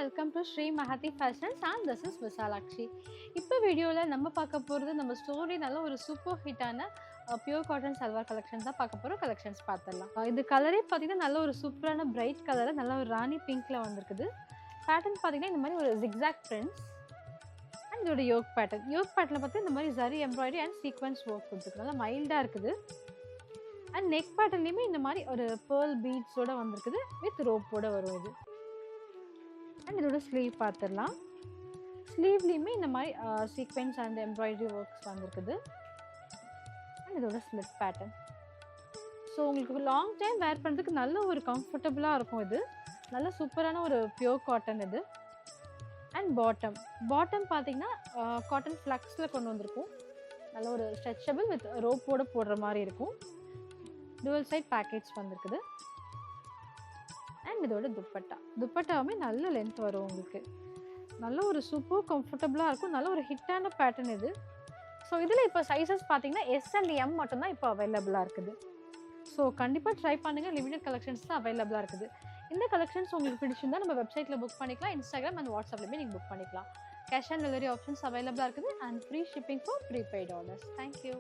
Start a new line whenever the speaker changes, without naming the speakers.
Welcome to Shri Mahathi fashions and this is Visalakshi. இப்போ வீடியோவில் நம்ம பார்க்க போகிறது நம்ம ஸ்டோரி நல்ல ஒரு சூப்பர் ஹிட்டான பியூர் காட்டன் சல்வார் கலெக்ஷன்ஸ் தான் பார்க்க போகிறோம். கலெக்ஷன்ஸ் பார்த்துடலாம். இது கலரே பார்த்தீங்கன்னா நல்ல ஒரு சூப்பரான பிரைட் கலரில் நல்ல ஒரு ராணி பிங்க்கில் வந்திருக்குது. பேட்டர்ன் பார்த்தீங்கன்னா இந்த மாதிரி ஒரு ஜிக்ஸாக் பிரிண்ட்ஸ் அண்ட் இதோட யோக் பேட்டர்னில் பார்த்து இந்த மாதிரி zari embroidery and sequence work கொடுத்துருக்கு. நல்லா மைல்டாக இருக்குது. அண்ட் நெக் பேட்டர்ன்லேயுமே இந்த மாதிரி ஒரு பேர்ல் பீட்ஸோடு வந்திருக்குது வித் ரோப்போடு வரும் இது. அண்ட் இதோட ஸ்லீவ் பார்த்துடலாம். ஸ்லீவ்லேயுமே இந்த மாதிரி சீக்வென்ஸ் அண்ட் எம்ப்ராய்டரி ஒர்க்ஸ் வந்திருக்குது. அண்ட் இதோட ஸ்லிட் பேட்டர்ன். ஸோ உங்களுக்கு லாங் டைம் வேர் பண்ணுறதுக்கு நல்ல ஒரு கம்ஃபர்டபுளாக இருக்கும். இது நல்ல சூப்பரான ஒரு பியூர் காட்டன் இது. அண்ட் பாட்டம் பார்த்தீங்கன்னா காட்டன் ஃப்ளக்ஸில் கொண்டு வந்திருக்கும். நல்ல ஒரு ஸ்ட்ரெச்சபிள் வித் ரோப்போடு போடுற மாதிரி இருக்கும். டுவல் சைட் பேக்கேஜ் வந்திருக்குது. அண்ட் இதோட துப்பட்டாவுமே நல்ல லென்த் வரும். உங்களுக்கு நல்ல ஒரு சூப்பர் கம்ஃபர்டபுளாக இருக்கும். நல்ல ஒரு ஹிட்டான பேட்டர்ன் இது. ஸோ இதில் இப்போ சைஸஸ் பார்த்தீங்கன்னா எஸ் அண்ட் எம் மட்டும்தான் இப்போ அவைலபிளாக இருக்குது. ஸோ கண்டிப்பாக ட்ரை பண்ணுங்கள். லிமிடெட் கலெக்ஷன்ஸ் தான் அவைலபிளாக இருக்குது. இந்த கலெக்ஷன்ஸ் உங்களுக்கு பிடிச்சிருந்தா நம்ம வெப்சைட்டில் புக் பண்ணிக்கலாம். இன்ஸ்டாகிராம் அண்ட் வாட்ஸ்அப்லேயுமே நீங்கள் புக் பண்ணிக்கலாம். கேஷ் ஆன் டெலிவரி ஆப்ஷன்ஸ் அவைலபிளாக இருக்குது and free shipping for prepaid orders. Thank you.